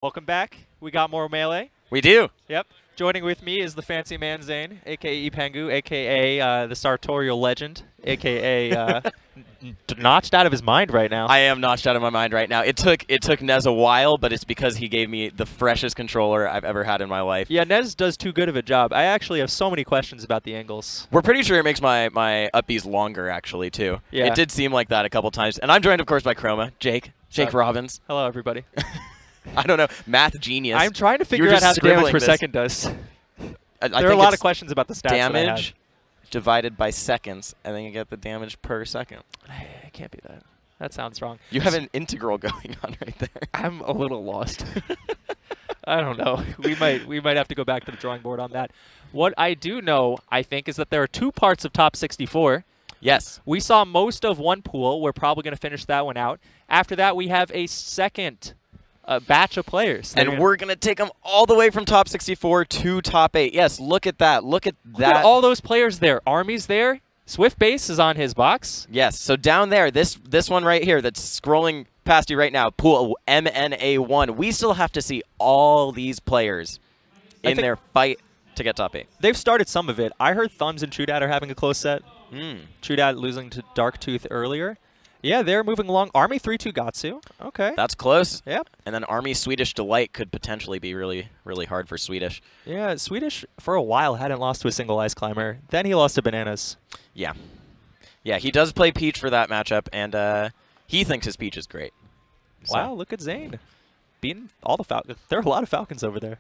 Welcome back. We got more Melee. We do. Yep. Joining with me is the fancy man Zane, a.k.a. Pangu, a.k.a. The sartorial legend, a.k.a. Notched out of his mind right now. I am notched out of my mind right now. It took n0ne a while, but it's because he gave me the freshest controller I've ever had in my life. Yeah, n0ne does too good of a job. I actually have so many questions about the angles. We're pretty sure it makes my up Bs longer, actually, too. Yeah. It did seem like that a couple times. And I'm joined, of course, by Chroma. Jake Robbins. Hello, everybody. I don't know. Math genius. I'm trying to figure out how the damage per second does. There are a lot of questions about the stats damage divided by seconds, and then you get the damage per second. It can't be that. That sounds wrong. You have an integral going on right there. I'm a little lost. I don't know. We might have to go back to the drawing board on that. What I do know, I think, is that there are two parts of top 64. Yes. We saw most of one pool. We're probably going to finish that one out. After that, we have a second batch of players. And we're going to take them all the way from top 64 to top 8. Yes, look at that. Look at that. Look at all those players there. Army's there. Swift Base is on his box. Yes, so down there, this one right here that's scrolling past you right now, pool n0ne. We still have to see all these players in their fight to get top 8. They've started some of it. I heard Thumbs and Trudat are having a close set. Trudat losing to Darktooth earlier. Yeah, they're moving along. Army 3-2 Gatsu. Okay. That's close. Yep. And then Army Swedish Delight could potentially be really, really hard for Swedish. Yeah, Swedish for a while hadn't lost to a single Ice Climber. Then he lost to Bananas. Yeah. Yeah, he does play Peach for that matchup, and he thinks his Peach is great. So. Wow, look at Zane. Beating all the Falcons. There are a lot of Falcons over there.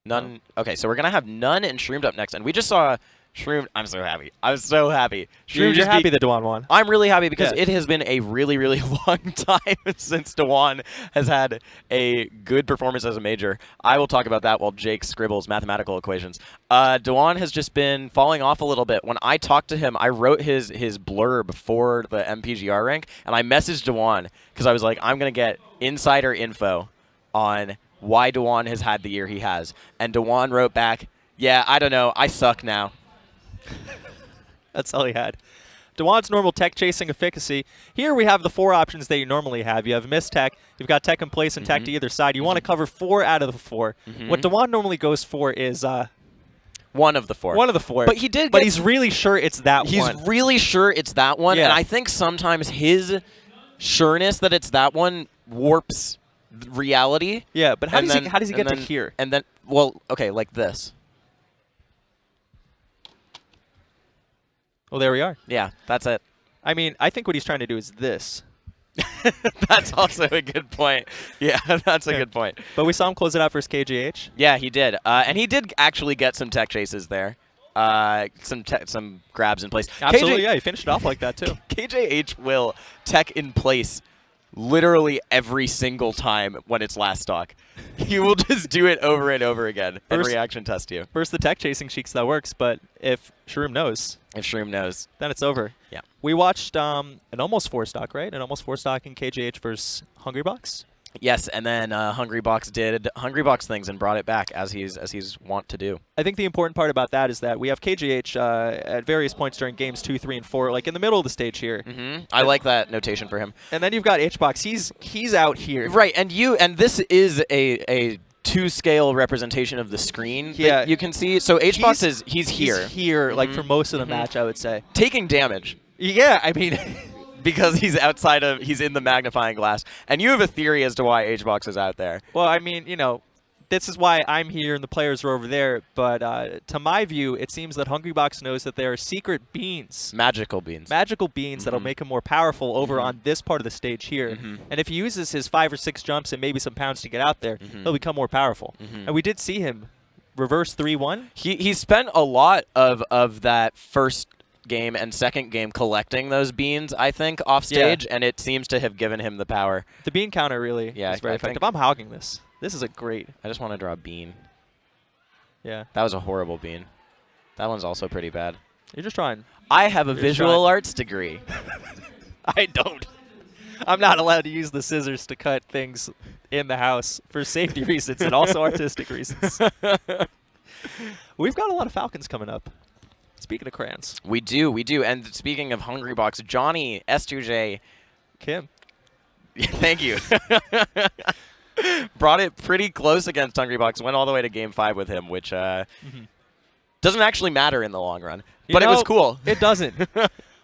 n0ne. Okay, so we're going to have n0ne and Shroomed up next, and we just saw Shroomed. I'm so happy. I'm so happy. You're happy that n0ne won. I'm really happy because it has been a really, really long time since n0ne has had a good performance as a major. I will talk about that while Jake scribbles mathematical equations. n0ne has just been falling off a little bit. When I talked to him, I wrote his blurb for the MPGR rank, and I messaged n0ne because I was like, I'm going to get insider info on why n0ne has had the year he has. And n0ne wrote back, yeah, I don't know. I suck now. That's all he had. n0ne's normal tech chasing efficacy. Here we have the 4 options that you normally have. You have Miss Tech, you've got Tech in place and Tech to either side. You want to cover 4 out of the 4. What n0ne normally goes for is one of the 4. One of the 4. But he did. But he's really sure it's that one. He's really sure it's that one, yeah. And I think sometimes his sureness that it's that one warps reality. Yeah, but how does he get to here? And then, well, okay, like this. Well, there we are. Yeah, that's it. I mean, I think what he's trying to do is this. That's also a good point. Yeah, that's a good point. But we saw him close it out versus KJH. Yeah, he did. And he did actually get some tech chases there. Some grabs in place. Absolutely, yeah. He finished it off like that, too. KJH will tech in place literally every single time when it's last stock. He will just do it over and over again and reaction test you. First the tech chasing cheeks, that works, but if Shroomed knows. If Shroomed knows. Then it's over. Yeah. We watched an almost 4 stock, right? An almost 4 stock in KJH versus Hungrybox. Yes, and then Hungrybox did Hungrybox things and brought it back as he's wont to do. I think the important part about that is that we have KJH at various points during games 2, 3, and 4, like in the middle of the stage here. I like that notation for him. And then you've got HBox. He's out here. Right, and this is a 2-scale representation of the screen that you can see. So HBox he's here. He's here, like for most of the match, I would say. Taking damage. Yeah, I mean. Because he's in the magnifying glass. And you have a theory as to why HBox is out there. Well, I mean, you know, this is why I'm here and the players are over there. But to my view, it seems that Hungrybox knows that there are secret beans. Magical beans. Magical beans that'll make him more powerful over on this part of the stage here. And if he uses his 5 or 6 jumps and maybe some pounds to get out there, he'll become more powerful. And we did see him reverse 3-1. He spent a lot of that first game and second game collecting those beans, I think, off stage, and it seems to have given him the power. The bean counter really is very effective. I'm hogging this. This is a great. I just want to draw a bean. Yeah. That was a horrible bean. That one's also pretty bad. You're just trying. I have a visual arts degree. I don't. I'm not allowed to use the scissors to cut things in the house for safety reasons and also artistic reasons. We've got a lot of Falcons coming up. Speaking of crayons. We do. And speaking of Hungrybox, Johnny, S2J. Kim. Thank you. Brought it pretty close against Hungrybox. Went all the way to Game 5 with him, which doesn't actually matter in the long run. But it was cool. It doesn't.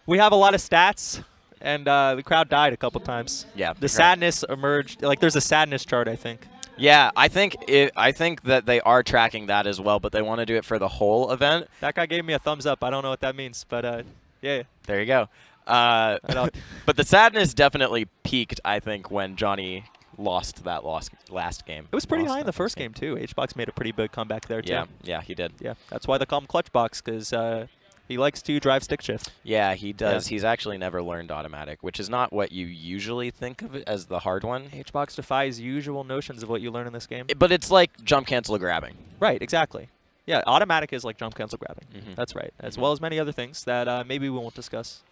We have a lot of stats, and the crowd died a couple times. Yeah. The sadness emerged. Like, there's a sadness chart, I think. Yeah, I think that they are tracking that as well, but they want to do it for the whole event. That guy gave me a thumbs up. I don't know what that means, but yeah. There you go. But the sadness definitely peaked, I think, when Johnny lost that last game. It was pretty high in the first game, too. HBox made a pretty big comeback there, too. Yeah, he did. Yeah, that's why they call him Clutchbox, because he likes to drive stick shift. Yeah, he does. Yeah. He's actually never learned automatic, which is not what you usually think of it as the hard one. HBox defies usual notions of what you learn in this game. But it's like jump cancel grabbing. Right, exactly. Yeah, automatic is like jump cancel grabbing. That's right. As well as many other things that maybe we won't discuss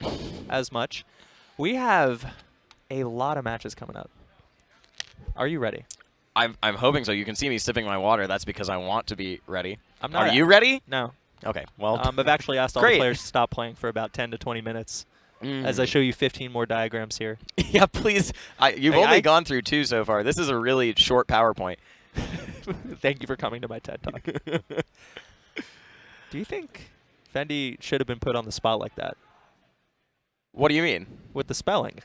as much. We have a lot of matches coming up. Are you ready? I'm hoping so. You can see me sipping my water. That's because I want to be ready. I'm not. Are you ready? No. Okay. Well, I've actually asked all the players to stop playing for about 10 to 20 minutes as I show you 15 more diagrams here. Yeah, please. You've only gone through 2 so far. This is a really short PowerPoint. Thank you for coming to my TED Talk. Do you think Fendi should have been put on the spot like that? What do you mean? With the spelling.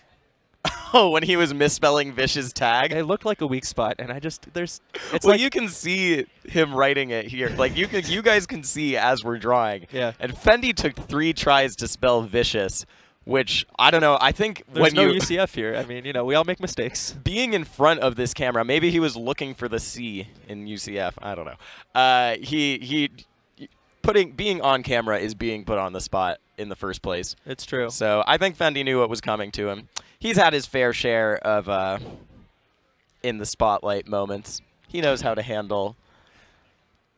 Oh, when he was misspelling Vish's tag? It looked like a weak spot, and it's well, like you can see him writing it here. Like, you guys can see as we're drawing. Yeah. And Fendi took 3 tries to spell vicious, which, I don't know, I think there's no UCF here. I mean, we all make mistakes. Being in front of this camera, maybe he was looking for the C in UCF. I don't know. Being on camera is being put on the spot in the first place. It's true. So I think Fendi knew what was coming to him. He's had his fair share of in the spotlight moments. He knows how to handle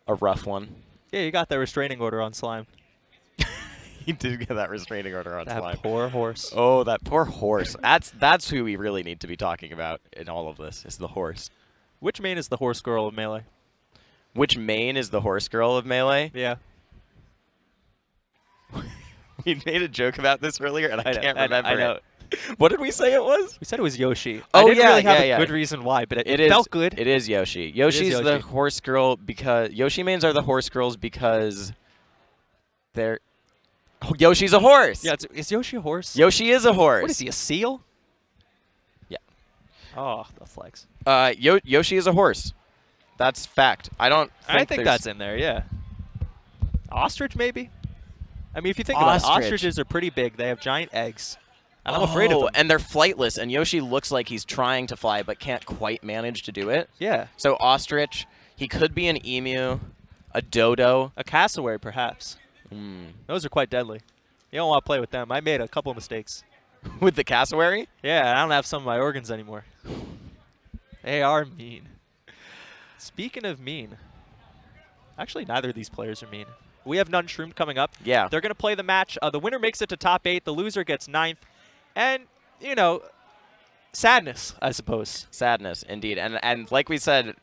a rough one. Yeah, you got that restraining order on Slime. He did get that restraining order on Slime. That poor horse. Oh, that poor horse. That's who we really need to be talking about in all of this, is the horse. Which main is the horse girl of Melee? Which main is the horse girl of Melee? Yeah. We made a joke about this earlier, and I can't remember I know. it. What did we say it was? We said it was Yoshi. Oh, I didn't yeah, really have yeah. a good reason why, but it is, felt good. It is Yoshi. Yoshi's the horse girl because Yoshi mains are the horse girls because they're. Oh, Yoshi's a horse. Yeah, is Yoshi a horse? Yoshi is a horse. What is he, a seal? Yeah. Oh, the flex. Yoshi is a horse. That's fact. I think that's in there. Yeah. Ostrich maybe. I mean, if you think about it, ostriches are pretty big. They have giant eggs. And I'm afraid of them. And they're flightless, and Yoshi looks like he's trying to fly but can't quite manage to do it. Yeah. So ostrich, he could be an emu, a dodo. A cassowary, perhaps. Those are quite deadly. You don't want to play with them. I made a couple of mistakes. With the cassowary? Yeah, I don't have some of my organs anymore. They are mean. Speaking of mean, actually, neither of these players are mean. We have n0ne Shroomed coming up. Yeah. They're going to play the match. The winner makes it to top 8. The loser gets 9th. And, sadness, I suppose. Sadness, indeed. And like we said,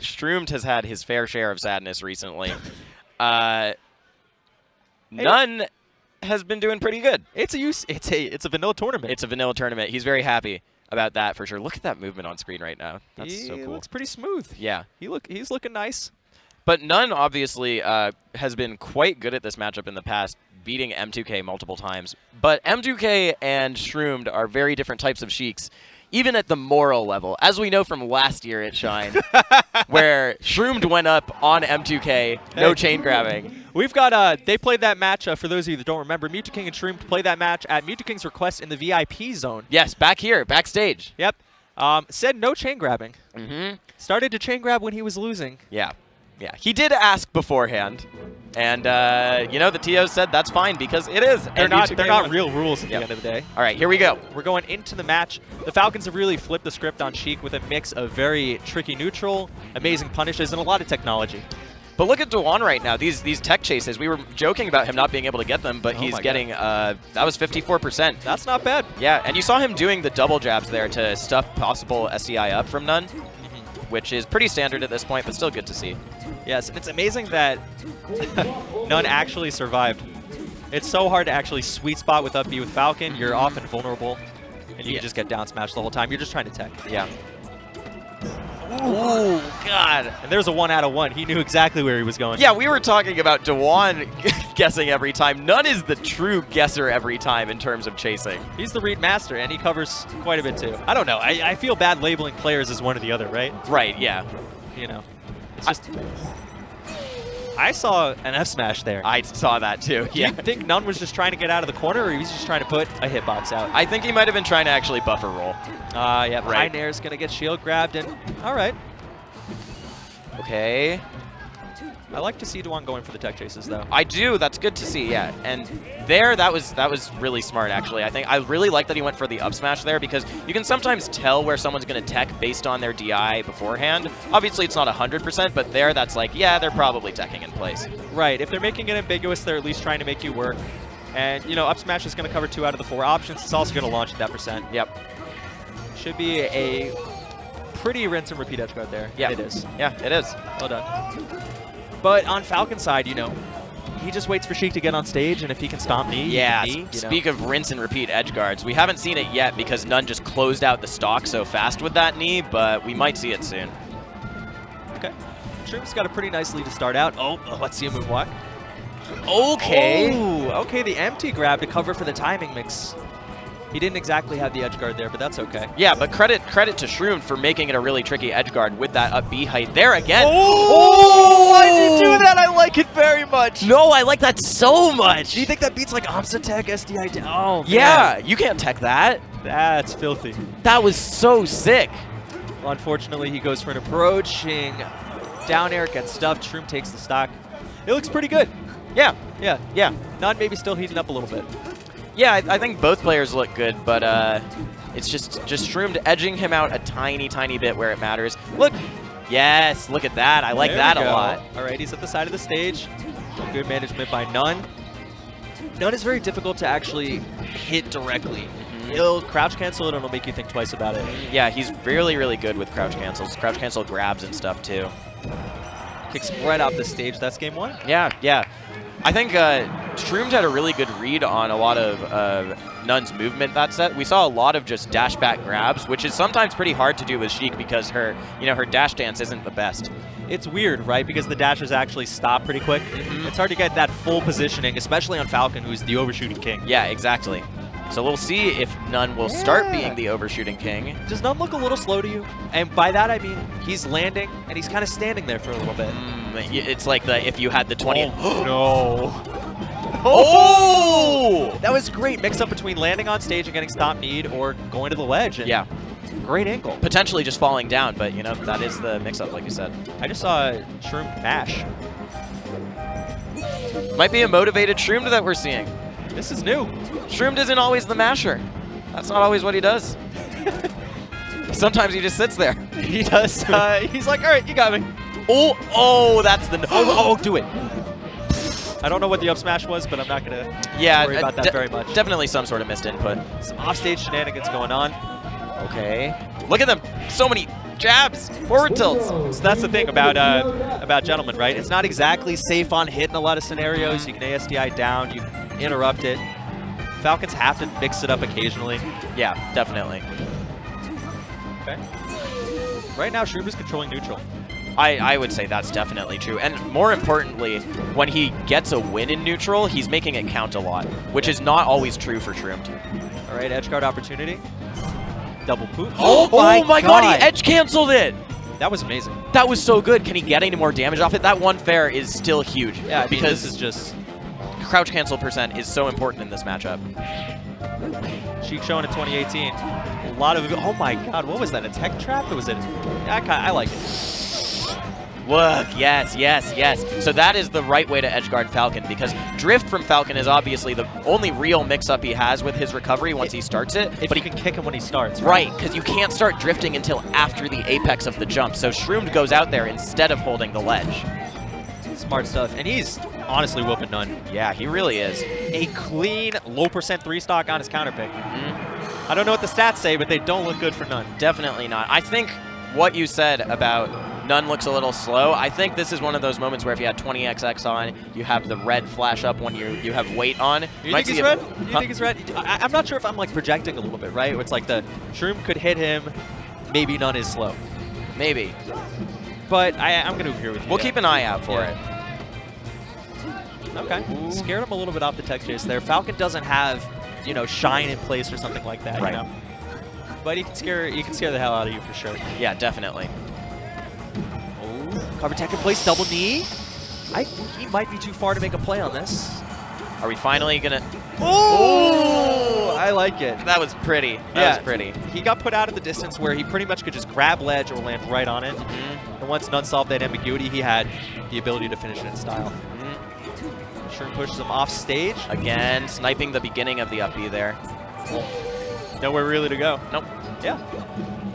Shroomed has had his fair share of sadness recently. n0ne has been doing pretty good. It's a vanilla tournament. It's a vanilla tournament. He's very happy about that for sure. Look at that movement on screen right now. That's so cool. He looks pretty smooth. Yeah. He's looking nice. But n0ne obviously has been quite good at this matchup in the past, beating M2K multiple times. But M2K and Shroomed are very different types of Sheiks, even at the moral level, as we know from last year at Shine, where Shroomed went up on M2K, no chain grabbing. We've got, they played that match, for those of you that don't remember, Mewtwo and Shroomed played that match at Mewtwo King's request in the VIP zone. Yes, back here, backstage. Yep. Said no chain grabbing. Started to chain grab when he was losing. Yeah. Yeah, he did ask beforehand, and the TOs said that's fine because it is. They're not real rules at the end of the day. All right, here we go. We're going into the match. The Falcons have really flipped the script on Sheik with a mix of very tricky neutral, amazing punishes, and a lot of technology. But look at n0ne right now. These tech chases. We were joking about him not being able to get them, but he's getting that was 54%. That's not bad. Yeah, and you saw him doing the double jabs there to stuff possible SCI up from n0ne, which is pretty standard at this point, but still good to see. Yes, and it's amazing that n0ne actually survived. It's so hard to actually sweet spot with up B with Falcon. You're often vulnerable, and you can just get down smashed the whole time. You're just trying to tech. Yeah. Ooh, God. And there's a 1 out of 1. He knew exactly where he was going. Yeah, we were talking about n0ne guessing every time. n0ne is the true guesser every time in terms of chasing. He's the read master, and he covers quite a bit too. I don't know. I feel bad labeling players as one or the other, right? Right, yeah. You know, it's just... I saw an F smash there. I saw that too. Do you think n0ne was just trying to get out of the corner, or he was just trying to put a hitbox out? I think he might have been trying to actually buffer roll. Yeah, right. high nair's going to get shield grabbed, and all right. Okay. I like to see n0ne going for the tech chases, though. I do. That's good to see, yeah. And there, that was really smart, actually. I think I really like that he went for the up smash there because you can sometimes tell where someone's going to tech based on their DI beforehand. Obviously, it's not 100%, but there, that's like, yeah, they're probably teching in place. Right. If they're making it ambiguous, they're at least trying to make you work. And, you know, up smash is going to cover 2 out of the 4 options. It's also going to launch at that percent. Yep. Should be a pretty rinse and repeat edge guard there. Yeah. It is. Yeah, it is. Well done. But on Falcon's side, you know, he just waits for Sheik to get on stage, and if he can stomp knee, yeah. Speak of rinse and repeat edge guards, we haven't seen it yet because n0ne just closed out the stock so fast with that knee, but we might see it soon. Okay. Shroomed's got a pretty nice lead to start out. Oh, let's see a moonwalk. Okay. Oh, okay, the empty grab to cover for the timing mix. He didn't exactly have the edge guard there, but that's okay. Yeah, but credit to Shroomed for making it a really tricky edge guard with that up B height there again. Oh, why did you do that? I like it very much. No, I like that so much. Do you think that beats like Omsa Tech, SDI down? Oh, yeah, man. You can't tech that. That's filthy. That was so sick. Well, unfortunately, he goes for an approaching down air, gets stuffed. Shroomed takes the stock. It looks pretty good. Yeah. n0ne maybe still heating up a little bit. Yeah, I think both players look good, but it's just Shroomed edging him out a tiny bit where it matters. Look, yes, look at that. I like that a lot. All right, he's at the side of the stage. Good management by n0ne. n0ne is very difficult to actually hit directly. He'll crouch cancel it and it'll make you think twice about it. Yeah, he's really good with crouch cancels. Crouch cancel grabs and stuff too. Kicks right off the stage. That's game 1? Yeah. I think Shroomed had a really good read on a lot of n0ne's movement that set. We saw a lot of just dash back grabs, which is sometimes pretty hard to do with Sheik because her dash dance isn't the best. It's weird, right? Because the dashers actually stop pretty quick. It's hard to get that full positioning, especially on Falcon, who's the overshooting king. Yeah, exactly. So we'll see if n0ne will start being the overshooting king. Does n0ne look a little slow to you? And by that I mean he's landing and he's kind of standing there for a little bit. It's like if you had the 20. Oh, no. Oh! That was great. Mix up between landing on stage and getting stop need or going to the ledge. And yeah. Great angle. Potentially just falling down, but that is the mix-up, like you said. I just saw Shroomed mash. Might be a motivated Shroomed that we're seeing. This is new. Shroomed isn't always the masher. That's not always what he does. Sometimes he just sits there. He does. He's like, all right, you got me. Oh, that's the... Oh, do it. I don't know what the up smash was, but I'm not going to worry about that very much. Definitely some sort of missed input. Some offstage shenanigans going on. Okay. Look at them. So many jabs, forward tilts. So that's the thing about Gentleman, right? It's not exactly safe on hit in a lot of scenarios. You can ASDI down, you can interrupt it. Falcons have to mix it up occasionally. Yeah, definitely. Okay. Right now, Shroomed is controlling neutral. I would say that's definitely true. And more importantly, when he gets a win in neutral, he's making it count a lot, which is not always true for Shroomed. All right, edge guard opportunity. Double poop. Oh my god, he edge canceled it! That was amazing. That was so good. Can he get any more damage off it? That one fair is still huge. Yeah, because this is just... Crouch cancel percent is so important in this matchup. Sheik showing in 2018. A lot of... Oh my god, what was that? A tech trap? Or was it... I like it. Look, yes. So that is the right way to edgeguard Falcon, because drift from Falcon is obviously the only real mix-up he has with his recovery once he starts it. But he can kick him when he starts. Right, because you can't start drifting until after the apex of the jump. So Shroomed goes out there instead of holding the ledge. Smart stuff. And he's honestly whooping n0ne. Yeah, he really is. A clean, low percent 3-stock on his counter pick. I don't know what the stats say, but they don't look good for n0ne. Definitely not. I think what you said about n0ne looks a little slow. I think this is one of those moments where if you had 20XX on, you have the red flash up when you have weight on. You think he's red? You think he's red? I'm not sure if I'm like projecting a little bit, right? It's like the Shroomed could hit him, maybe n0ne is slow. Maybe. But I'm going to agree with you. We'll keep an eye out for it. Okay. Ooh. Scared him a little bit off the tech chase there. Falcon doesn't have, you know, shine in place or something like that, right. You know? But he can scare the hell out of you for sure. Yeah, definitely. Oh, cover tech in place, double knee. I think he might be too far to make a play on this. Are we finally gonna? Oh, I like it. That was pretty. That was pretty. He got put out of the distance where he pretty much could just grab ledge or land right on it. And once n0ne solved that ambiguity, he had the ability to finish it in style. Shroomed pushes him off stage. Again, sniping the beginning of the up B there. Nowhere really to go. Nope. Yeah.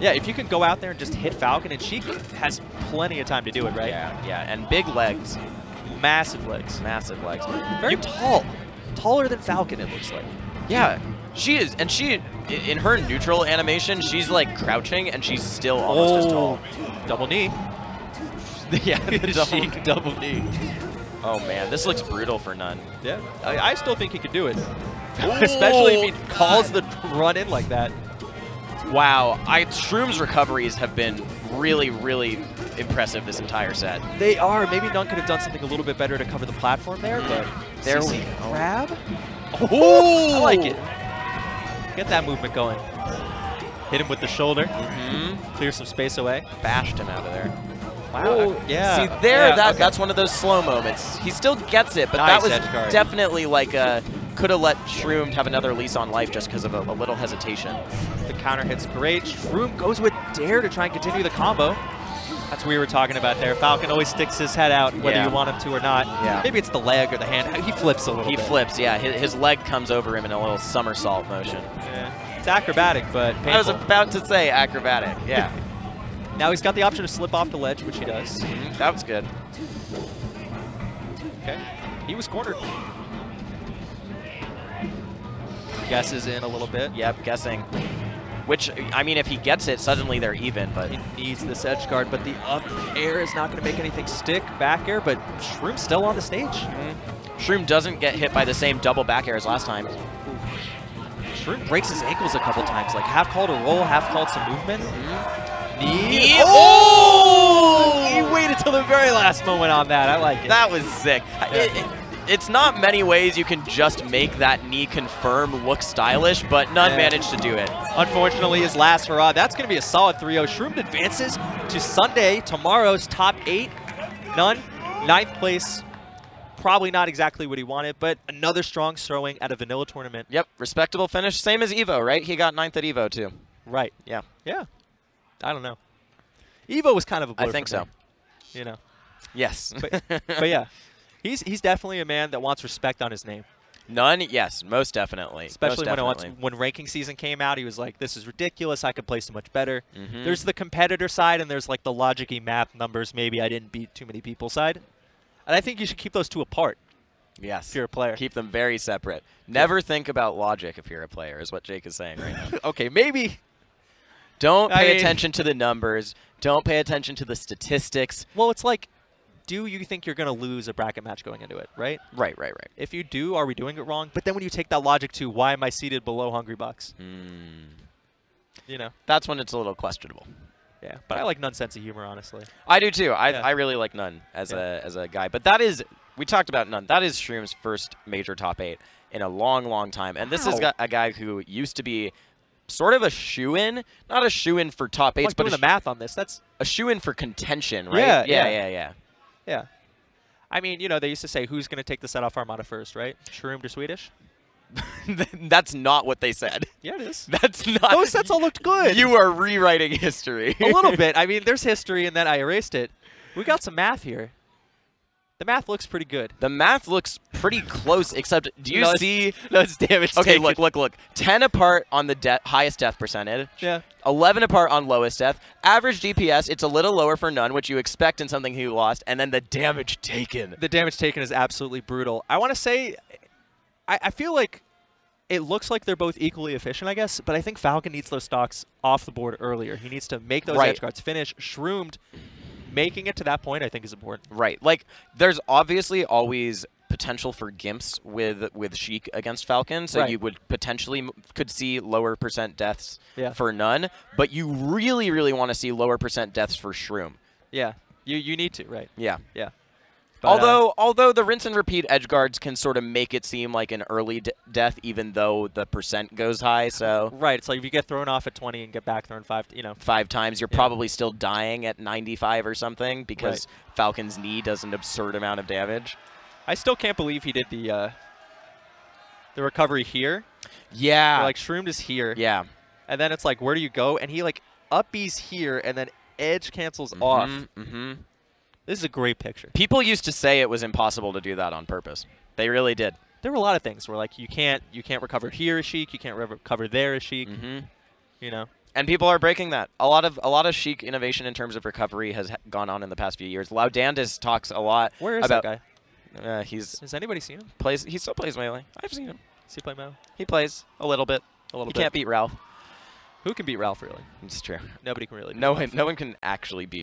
Yeah, if you can go out there and just hit Falcon, and she has plenty of time to do it, right? Yeah, yeah, and big legs. Massive legs. Massive legs. Very tall. Taller than Falcon, it looks like. Yeah, she is. And she, in her neutral animation, she's like crouching, and she's still almost as tall. Double knee. Yeah, the double knee. Oh, man, this looks brutal for n0ne. Yeah, I still think he could do it. Especially if he calls the run in like that. Wow, Shroom's recoveries have been really, really impressive this entire set. They are. Maybe n0ne could have done something a little bit better to cover the platform there, but there we grab. Oh, I like it. Get that movement going. Hit him with the shoulder. Clear some space away. Bashed him out of there. Wow. Yeah. See there, that's one of those slow moments. He still gets it, but nice that was definitely like could have let Shroomed have another lease on life just because of a little hesitation. The counter hit's great. Shroomed goes with Dare to try and continue the combo. That's what we were talking about there. Falcon always sticks his head out whether you want him to or not. Yeah. Maybe it's the leg or the hand. He flips a little bit. He flips, yeah. His leg comes over him in a little somersault motion. Yeah. It's acrobatic, but painful. I was about to say acrobatic, yeah. Now he's got the option to slip off the ledge, which he does. That was good. Okay. He was cornered. Guesses in a little bit. Yep, guessing. Which, I mean, if he gets it, suddenly they're even, but... He needs this edge guard, but the up air is not going to make anything stick. Back air, but Shroom's still on the stage. Shroomed doesn't get hit by the same double back air as last time. Shroomed breaks his ankles a couple times, like half called a roll, half called some movement. Knee. Oh! He waited till the very last moment on that. I like it. That was sick. It's not many ways you can just make that knee confirm look stylish, but n0ne managed to do it. Unfortunately, his last hurrah. That's going to be a solid 3-0. Shroomed advances to Sunday, tomorrow's top 8. n0ne, 9th place. Probably not exactly what he wanted, but another strong throwing at a vanilla tournament. Yep, respectable finish. Same as Evo, right? He got 9th at Evo, too. Right. Yeah. Yeah. I don't know. Evo was kind of a blur. I think so. You know. Yes. But yeah. He's definitely a man that wants respect on his name. n0ne, yes, most definitely. Especially when ranking season came out, he was like, this is ridiculous, I could play so much better. There's the competitor side, and there's like the logic-y math numbers, maybe I didn't beat too many people side. And I think you should keep those two apart. Yes. If you're a player. Keep them very separate. Never think about logic if you're a player, is what Jake is saying right now. Okay, maybe. Don't pay attention to the numbers. Don't pay attention to the statistics. Well, it's like, do you think you're going to lose a bracket match going into it, right? Right. If you do, are we doing it wrong? But then when you take that logic to, why am I seated below Hungry Bucks? You know. That's when it's a little questionable. Yeah, but I like n0ne's sense of humor, honestly. I do too. I really like n0ne as a guy. But that is, we talked about n0ne. That is Shroom's first major top 8 in a long, long time. And this is a guy who used to be sort of a shoe-in, not a shoe-in for top 8s, but doing the math on this. That's a shoe-in for contention, right? Yeah. I mean, you know, they used to say, who's going to take the set off Armada first, right? Shroomed or Swedish? That's not what they said. Yeah, it is. That's not. Those sets all looked good. You are rewriting history. A little bit. I mean, there's history, and then I erased it. We got some math here. The math looks pretty good. The math looks pretty close, except do you see? No, it's damage Okay, taken. look. 10 apart on the highest death percentage. Yeah. 11 apart on lowest death. Average DPS, it's a little lower for n0ne, which you expect in something who lost. And then the damage taken. The damage taken is absolutely brutal. I want to say, I feel like it looks like they're both equally efficient, I guess, but I think Falcon needs those stocks off the board earlier. He needs to make those edge guards finish. Shroomed, making it to that point, I think, is important. Right. Like, there's obviously always potential for Gimps with Sheik against Falcon, so Right. you would potentially could see lower % deaths Yeah. for n0ne, but you really, really want to see lower % deaths for Shroom. Yeah. You need to, right? Yeah. Yeah. But, Although the rinse and repeat edge guards can sort of make it seem like an early death, even though the % goes high. So right, it's like if you get thrown off at 20 and get back thrown 5, 5 times, you're probably still dying at 95 or something because Right. Falcon's knee does an absurd amount of damage. I still can't believe he did the recovery here. Yeah. Where, like Shroomed is here. Yeah. And then it's like, where do you go? And he like up B's here, and then edge cancels off. Mm-hmm. This is a great picture. People used to say it was impossible to do that on purpose. They really did. There were a lot of things where like you can't recover here as Sheik, you can't recover there as Sheik. You know. And people are breaking that. A lot of Sheik innovation in terms of recovery has gone on in the past few years. Laudandis talks a lot Where is about that guy? He's Has anybody seen him? he still plays Melee. I've seen him. Does he play Melee? He plays a little bit. He Can't beat Ralph. Who can beat Ralph really? It's true. Nobody can really beat No Ralph. one can actually beat